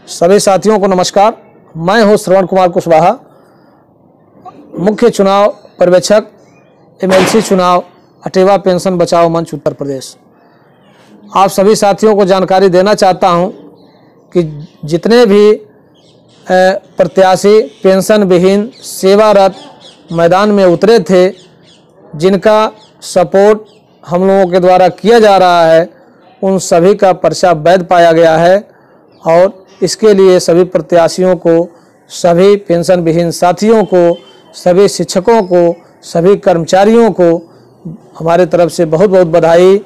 सभी साथियों को नमस्कार। मैं हूं श्रवण कुमार कुशवाहा, मुख्य चुनाव पर्यवेक्षक एमएलसी चुनाव अटेवा पेंशन बचाओ मंच उत्तर प्रदेश। आप सभी साथियों को जानकारी देना चाहता हूं कि जितने भी प्रत्याशी पेंशन विहीन सेवारत मैदान में उतरे थे, जिनका सपोर्ट हम लोगों के द्वारा किया जा रहा है, उन सभी का पर्चा वैध पाया गया है और इसके लिए सभी प्रत्याशियों को, सभी पेंशन विहीन साथियों को, सभी शिक्षकों को, सभी कर्मचारियों को हमारे तरफ से बहुत बहुत बधाई।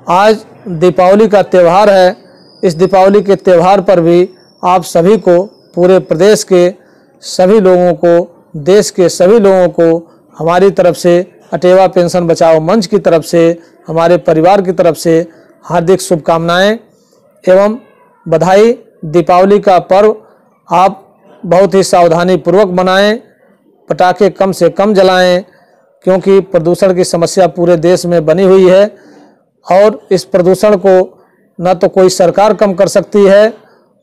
आज दीपावली का त्यौहार है। इस दीपावली के त्यौहार पर भी आप सभी को, पूरे प्रदेश के सभी लोगों को, देश के सभी लोगों को हमारी तरफ से, अटेवा पेंशन बचाओ मंच की तरफ से, हमारे परिवार की तरफ से हार्दिक शुभकामनाएं एवं बधाई। दीपावली का पर्व आप बहुत ही सावधानी पूर्वक मनाएं, पटाखे कम से कम जलाएं, क्योंकि प्रदूषण की समस्या पूरे देश में बनी हुई है और इस प्रदूषण को न तो कोई सरकार कम कर सकती है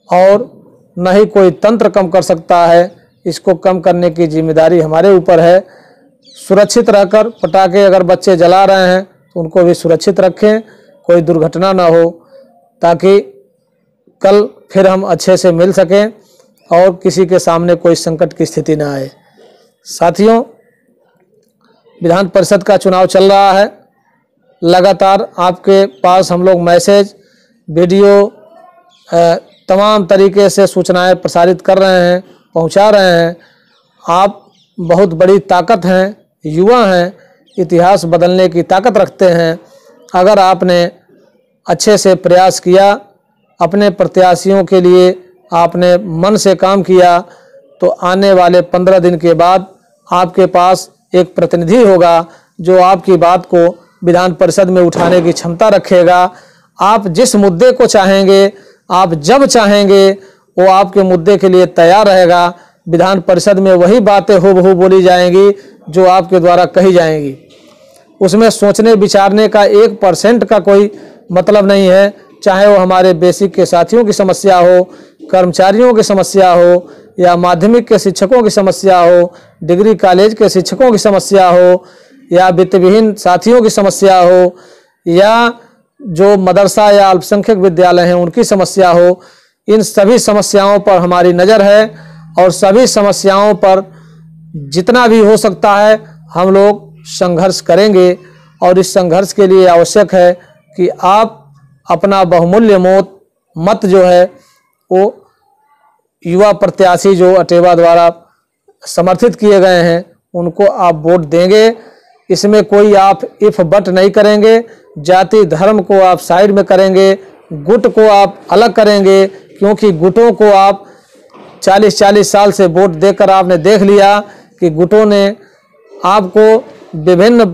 और न ही कोई तंत्र कम कर सकता है। इसको कम करने की जिम्मेदारी हमारे ऊपर है। सुरक्षित रहकर पटाखे अगर बच्चे जला रहे हैं तो उनको भी सुरक्षित रखें, कोई दुर्घटना ना हो, ताकि कल फिर हम अच्छे से मिल सकें और किसी के सामने कोई संकट की स्थिति ना आए। साथियों, विधान परिषद का चुनाव चल रहा है। लगातार आपके पास हम लोग मैसेज, वीडियो, तमाम तरीके से सूचनाएं प्रसारित कर रहे हैं, पहुंचा रहे हैं। आप बहुत बड़ी ताकत हैं, युवा हैं, इतिहास बदलने की ताकत रखते हैं। अगर आपने अच्छे से प्रयास किया, अपने प्रत्याशियों के लिए आपने मन से काम किया, तो आने वाले 15 दिन के बाद आपके पास एक प्रतिनिधि होगा जो आपकी बात को विधान परिषद में उठाने की क्षमता रखेगा। आप जिस मुद्दे को चाहेंगे, आप जब चाहेंगे, वो आपके मुद्दे के लिए तैयार रहेगा। विधान परिषद में वही बातें हूबहू बोली जाएंगी जो आपके द्वारा कही जाएंगी। उसमें सोचने विचारने का 1% का कोई मतलब नहीं है। चाहे वो हमारे बेसिक के साथियों की समस्या हो, कर्मचारियों की समस्या हो, या माध्यमिक के शिक्षकों की समस्या हो, डिग्री कॉलेज के शिक्षकों की समस्या हो, या वित्तविहीन साथियों की समस्या हो, या जो मदरसा या अल्पसंख्यक विद्यालय हैं उनकी समस्या हो। इन सभी समस्याओं पर हमारी नज़र है और सभी समस्याओं पर जितना भी हो सकता है हम लोग संघर्ष करेंगे। और इस संघर्ष के लिए आवश्यक है कि आप अपना बहुमूल्य मत जो है वो युवा प्रत्याशी जो अटेवा द्वारा समर्थित किए गए हैं उनको आप वोट देंगे। इसमें कोई आप इफ बट नहीं करेंगे। जाति धर्म को आप साइड में करेंगे, गुट को आप अलग करेंगे, क्योंकि गुटों को आप 40-40 साल से वोट देकर आपने देख लिया कि गुटों ने आपको विभिन्न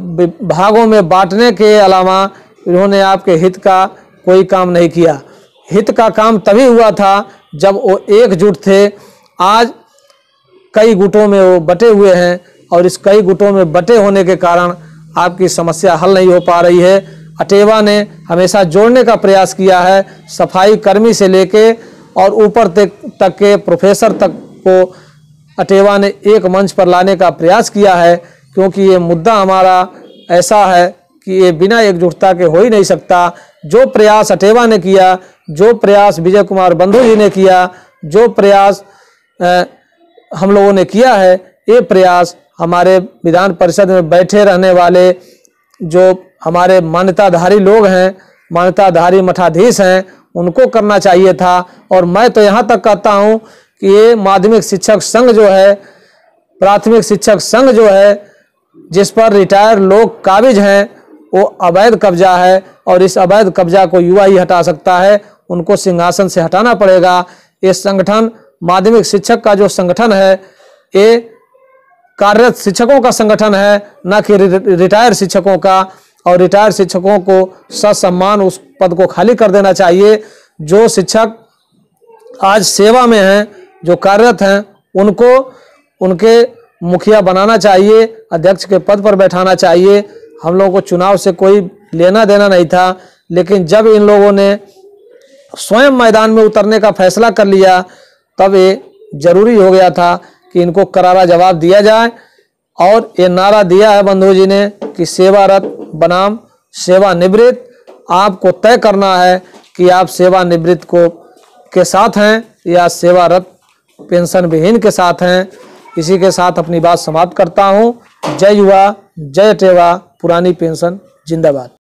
भागों में बांटने के अलावा उन्होंने आपके हित का कोई काम नहीं किया। हित का काम तभी हुआ था जब वो एकजुट थे। आज कई गुटों में वो बटे हुए हैं और इस कई गुटों में बटे होने के कारण आपकी समस्या हल नहीं हो पा रही है। अटेवा ने हमेशा जोड़ने का प्रयास किया है। सफाई कर्मी से लेके और ऊपर तक के प्रोफेसर तक को अटेवा ने एक मंच पर लाने का प्रयास किया है, क्योंकि ये मुद्दा हमारा ऐसा है कि ये बिना एकजुटता के हो ही नहीं सकता। जो प्रयास अटेवा ने किया, जो प्रयास विजय कुमार बंधु जी ने किया, जो प्रयास हम लोगों ने किया है, ये प्रयास हमारे विधान परिषद में बैठे रहने वाले जो हमारे मान्यताधारी लोग हैं, मान्यताधारी मठाधीश हैं, उनको करना चाहिए था। और मैं तो यहाँ तक कहता हूँ कि ये माध्यमिक शिक्षक संघ जो है, प्राथमिक शिक्षक संघ जो है, जिस पर रिटायर लोग काबिज हैं, वो अवैध कब्जा है और इस अवैध कब्जा को युवा ही हटा सकता है। उनको सिंहासन से हटाना पड़ेगा। ये संगठन, माध्यमिक शिक्षक का जो संगठन है, ये कार्यरत शिक्षकों का संगठन है, न कि रिटायर शिक्षकों का। और रिटायर शिक्षकों को ससम्मान उस पद को खाली कर देना चाहिए। जो शिक्षक आज सेवा में हैं, जो कार्यरत हैं, उनको उनके मुखिया बनाना चाहिए, अध्यक्ष के पद पर बैठाना चाहिए। हम लोगों को चुनाव से कोई लेना देना नहीं था, लेकिन जब इन लोगों ने स्वयं मैदान में उतरने का फैसला कर लिया, तब ये जरूरी हो गया था कि इनको करारा जवाब दिया जाए। और ये नारा दिया है बंधु जी ने कि सेवारत बनाम सेवानिवृत्त। आपको तय करना है कि आप सेवानिवृत्त के साथ हैं या सेवारत पेंशन विहीन के साथ हैं। इसी के साथ अपनी बात समाप्त करता हूं। जय युवा, जय टेवा, पुरानी पेंशन जिंदाबाद।